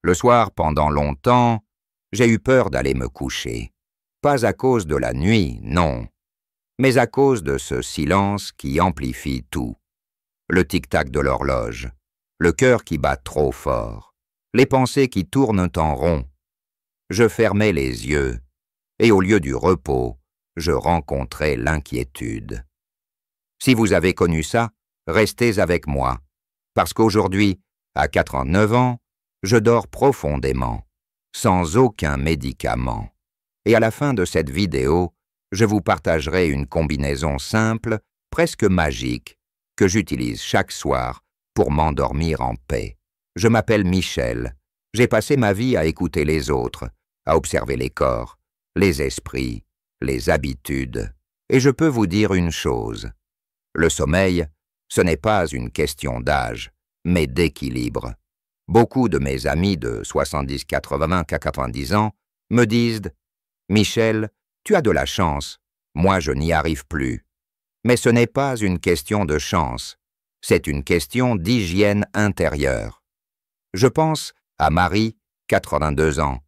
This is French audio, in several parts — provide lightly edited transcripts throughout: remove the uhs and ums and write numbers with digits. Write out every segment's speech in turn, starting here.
Le soir, pendant longtemps, j'ai eu peur d'aller me coucher. Pas à cause de la nuit, non, mais à cause de ce silence qui amplifie tout. Le tic-tac de l'horloge, le cœur qui bat trop fort, les pensées qui tournent en rond. Je fermais les yeux, et au lieu du repos, je rencontrais l'inquiétude. Si vous avez connu ça, restez avec moi, parce qu'aujourd'hui, à 89 ans, je dors profondément, sans aucun médicament. Et à la fin de cette vidéo, je vous partagerai une combinaison simple, presque magique, que j'utilise chaque soir pour m'endormir en paix. Je m'appelle Michel. J'ai passé ma vie à écouter les autres, à observer les corps, les esprits, les habitudes. Et je peux vous dire une chose. Le sommeil, ce n'est pas une question d'âge, mais d'équilibre. Beaucoup de mes amis de 70, 80 à 90 ans me disent « Michel, tu as de la chance, moi je n'y arrive plus. » Mais ce n'est pas une question de chance, c'est une question d'hygiène intérieure. Je pense à Marie, 82 ans,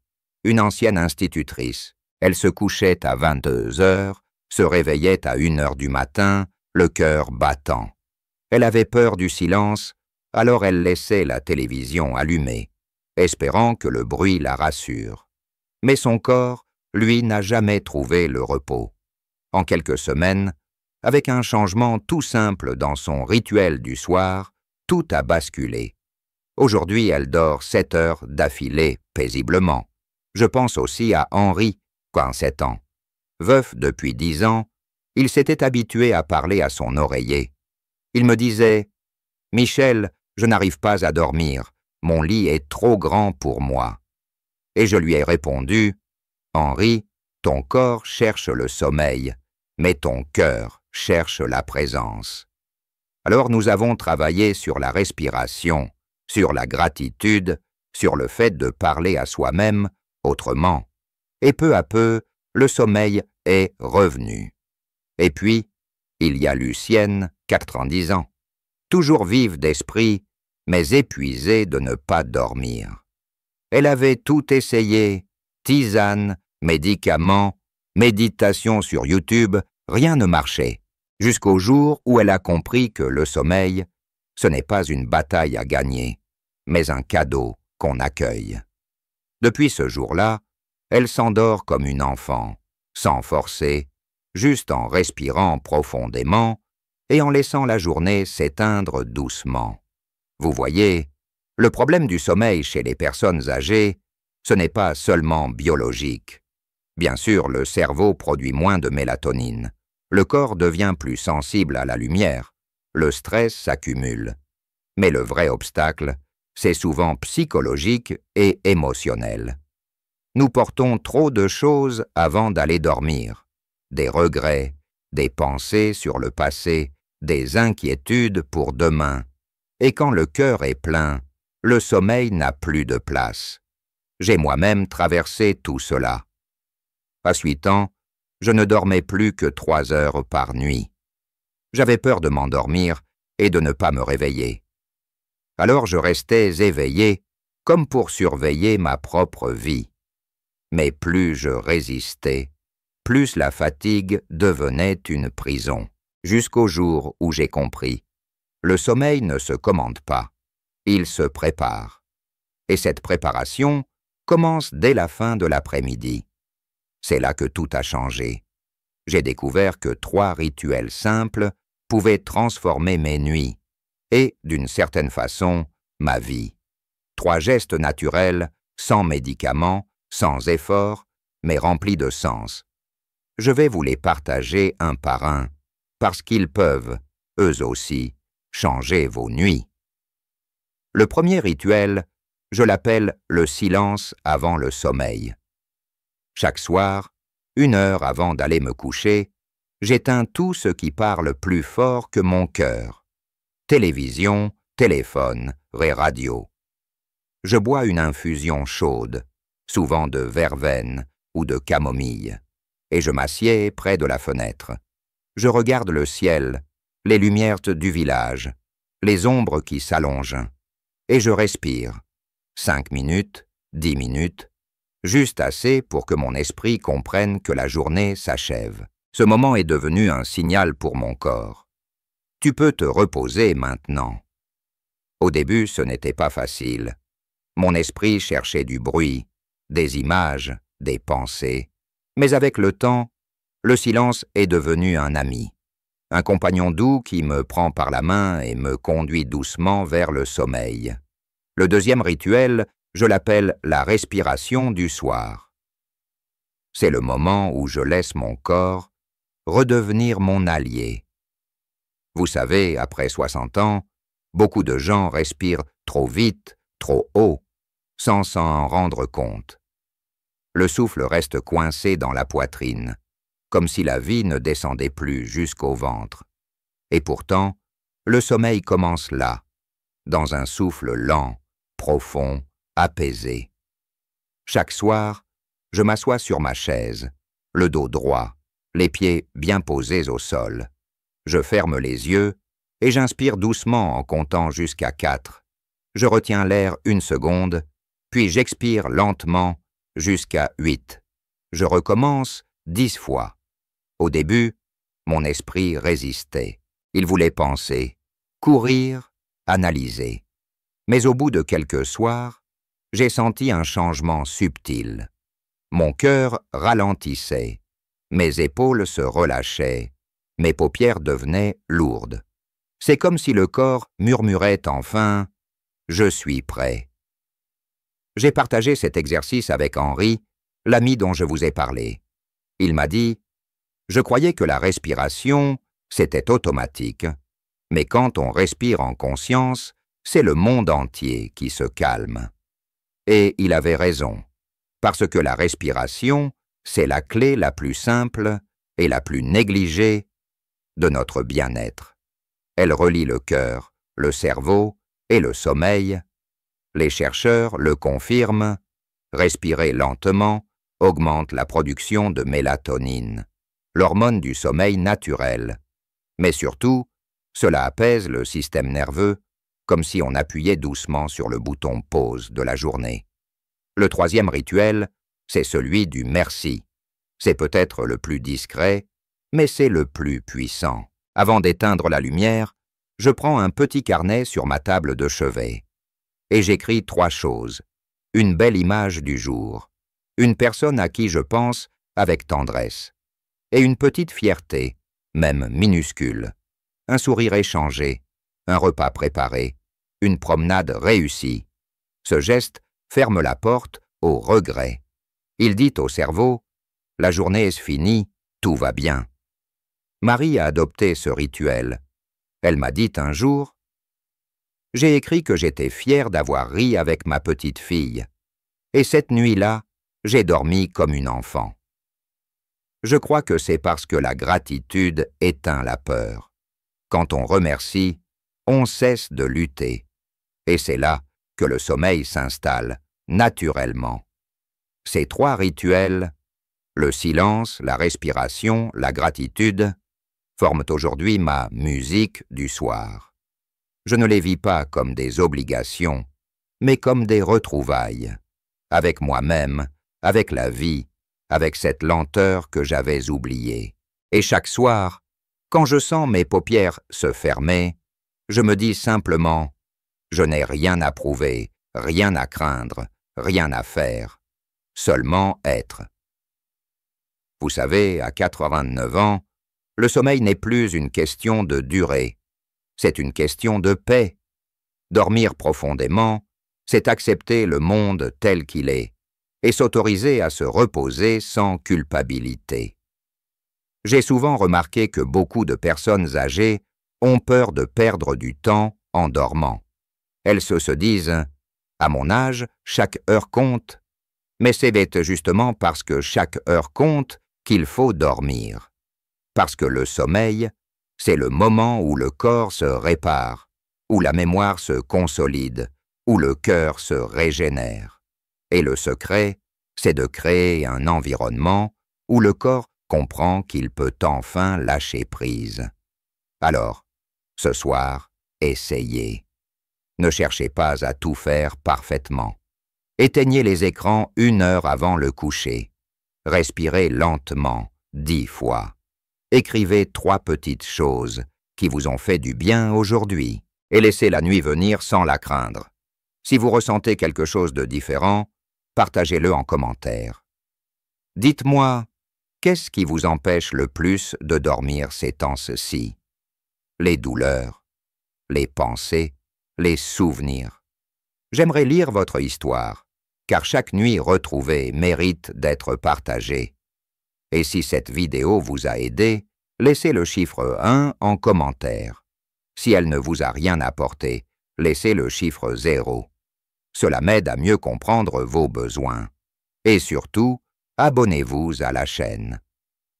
une ancienne institutrice. Elle se couchait à 22 heures, se réveillait à 1 heure du matin, le cœur battant. Elle avait peur du silence, alors elle laissait la télévision allumée, espérant que le bruit la rassure. Mais son corps, lui, n'a jamais trouvé le repos. En quelques semaines, avec un changement tout simple dans son rituel du soir, tout a basculé. Aujourd'hui, elle dort 7 heures d'affilée paisiblement. Je pense aussi à Henri, 47 ans. Veuf depuis 10 ans, il s'était habitué à parler à son oreiller. Il me disait « Michel, je n'arrive pas à dormir, mon lit est trop grand pour moi. » Et je lui ai répondu « Henri, ton corps cherche le sommeil, mais ton cœur cherche la présence. » Alors nous avons travaillé sur la respiration, sur la gratitude, sur le fait de parler à soi-même autrement. Et peu à peu, le sommeil est revenu. Et puis, il y a Lucienne, 90 ans, toujours vive d'esprit, mais épuisée de ne pas dormir. Elle avait tout essayé, tisane, médicaments, méditation sur YouTube, rien ne marchait, jusqu'au jour où elle a compris que le sommeil, ce n'est pas une bataille à gagner, mais un cadeau qu'on accueille. Depuis ce jour-là, elle s'endort comme une enfant, sans forcer, juste en respirant profondément et en laissant la journée s'éteindre doucement. Vous voyez, le problème du sommeil chez les personnes âgées, ce n'est pas seulement biologique. Bien sûr, le cerveau produit moins de mélatonine. Le corps devient plus sensible à la lumière. Le stress s'accumule. Mais le vrai obstacle, c'est souvent psychologique et émotionnel. Nous portons trop de choses avant d'aller dormir. Des regrets, des pensées sur le passé, des inquiétudes pour demain. Et quand le cœur est plein, le sommeil n'a plus de place. J'ai moi-même traversé tout cela. À 8 ans, je ne dormais plus que 3 heures par nuit. J'avais peur de m'endormir et de ne pas me réveiller. Alors je restais éveillé, comme pour surveiller ma propre vie. Mais plus je résistais, plus la fatigue devenait une prison, jusqu'au jour où j'ai compris. Le sommeil ne se commande pas, il se prépare. Et cette préparation commence dès la fin de l'après-midi. C'est là que tout a changé. J'ai découvert que 3 rituels simples pouvaient transformer mes nuits et, d'une certaine façon, ma vie. 3 gestes naturels, sans médicaments, sans effort, mais remplis de sens. Je vais vous les partager un par un, parce qu'ils peuvent, eux aussi, changer vos nuits. Le premier rituel, je l'appelle le silence avant le sommeil. Chaque soir, 1 heure avant d'aller me coucher, j'éteins tout ce qui parle plus fort que mon cœur. Télévision, téléphone, radio. Je bois une infusion chaude, souvent de verveine ou de camomille, et je m'assieds près de la fenêtre. Je regarde le ciel, les lumières du village, les ombres qui s'allongent, et je respire. 5 minutes, 10 minutes, juste assez pour que mon esprit comprenne que la journée s'achève. Ce moment est devenu un signal pour mon corps. Tu peux te reposer maintenant. Au début, ce n'était pas facile. Mon esprit cherchait du bruit, des images, des pensées. Mais avec le temps, le silence est devenu un ami. Un compagnon doux qui me prend par la main et me conduit doucement vers le sommeil. Le deuxième rituel, je l'appelle la respiration du soir. C'est le moment où je laisse mon corps redevenir mon allié. Vous savez, après 60 ans, beaucoup de gens respirent trop vite, trop haut, sans s'en rendre compte. Le souffle reste coincé dans la poitrine, comme si la vie ne descendait plus jusqu'au ventre. Et pourtant, le sommeil commence là, dans un souffle lent, profond, apaisé. Chaque soir, je m'assois sur ma chaise, le dos droit, les pieds bien posés au sol. Je ferme les yeux et j'inspire doucement en comptant jusqu'à 4. Je retiens l'air 1 seconde, puis j'expire lentement jusqu'à 8. Je recommence 10 fois. Au début, mon esprit résistait. Il voulait penser, courir, analyser. Mais au bout de quelques soirs, j'ai senti un changement subtil. Mon cœur ralentissait, mes épaules se relâchaient, mes paupières devenaient lourdes. C'est comme si le corps murmurait enfin « Je suis prêt ». J'ai partagé cet exercice avec Henri, l'ami dont je vous ai parlé. Il m'a dit « Je croyais que la respiration, c'était automatique, mais quand on respire en conscience, c'est le monde entier qui se calme. » Et il avait raison, parce que la respiration, c'est la clé la plus simple et la plus négligée de notre bien-être. Elle relie le cœur, le cerveau et le sommeil. Les chercheurs le confirment, respirer lentement augmente la production de mélatonine, l'hormone du sommeil naturel. Mais surtout, cela apaise le système nerveux, comme si on appuyait doucement sur le bouton pause de la journée. Le troisième rituel, c'est celui du merci. C'est peut-être le plus discret, mais c'est le plus puissant. Avant d'éteindre la lumière, je prends un petit carnet sur ma table de chevet. Et j'écris 3 choses. Une belle image du jour, une personne à qui je pense avec tendresse, et une petite fierté, même minuscule. Un sourire échangé, un repas préparé, une promenade réussie. Ce geste ferme la porte au regret. Il dit au cerveau « La journée est finie, tout va bien ». Marie a adopté ce rituel. Elle m'a dit un jour « J'ai écrit que j'étais fier d'avoir ri avec ma petite fille. Et cette nuit-là, j'ai dormi comme une enfant. » Je crois que c'est parce que la gratitude éteint la peur. Quand on remercie, on cesse de lutter. Et c'est là que le sommeil s'installe, naturellement. Ces 3 rituels, le silence, la respiration, la gratitude, forment aujourd'hui ma musique du soir. Je ne les vis pas comme des obligations, mais comme des retrouvailles, avec moi-même, avec la vie, avec cette lenteur que j'avais oubliée. Et chaque soir, quand je sens mes paupières se fermer, je me dis simplement « Je n'ai rien à prouver, rien à craindre, rien à faire, seulement être ». Vous savez, à 89 ans, le sommeil n'est plus une question de durée, c'est une question de paix. Dormir profondément, c'est accepter le monde tel qu'il est, et s'autoriser à se reposer sans culpabilité. J'ai souvent remarqué que beaucoup de personnes âgées ont peur de perdre du temps en dormant. Elles se disent « À mon âge, chaque heure compte ». Mais c'est justement parce que chaque heure compte qu'il faut dormir. Parce que le sommeil, c'est le moment où le corps se répare, où la mémoire se consolide, où le cœur se régénère. Et le secret, c'est de créer un environnement où le corps comprend qu'il peut enfin lâcher prise. Alors, ce soir, essayez. Ne cherchez pas à tout faire parfaitement. Éteignez les écrans 1 heure avant le coucher. Respirez lentement, 10 fois. Écrivez 3 petites choses qui vous ont fait du bien aujourd'hui et laissez la nuit venir sans la craindre. Si vous ressentez quelque chose de différent, partagez-le en commentaire. Dites-moi, qu'est-ce qui vous empêche le plus de dormir ces temps-ci? Les douleurs, les pensées, les souvenirs. J'aimerais lire votre histoire, car chaque nuit retrouvée mérite d'être partagée. Et si cette vidéo vous a aidé, laissez le chiffre 1 en commentaire. Si elle ne vous a rien apporté, laissez le chiffre 0. Cela m'aide à mieux comprendre vos besoins. Et surtout, abonnez-vous à la chaîne.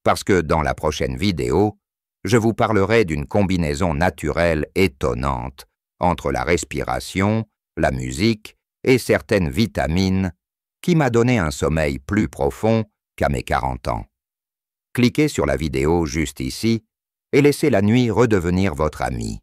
Parce que dans la prochaine vidéo, je vous parlerai d'une combinaison naturelle étonnante entre la respiration, la musique et certaines vitamines qui m'a donné un sommeil plus profond qu'à mes 40 ans. Cliquez sur la vidéo juste ici et laissez la nuit redevenir votre amie.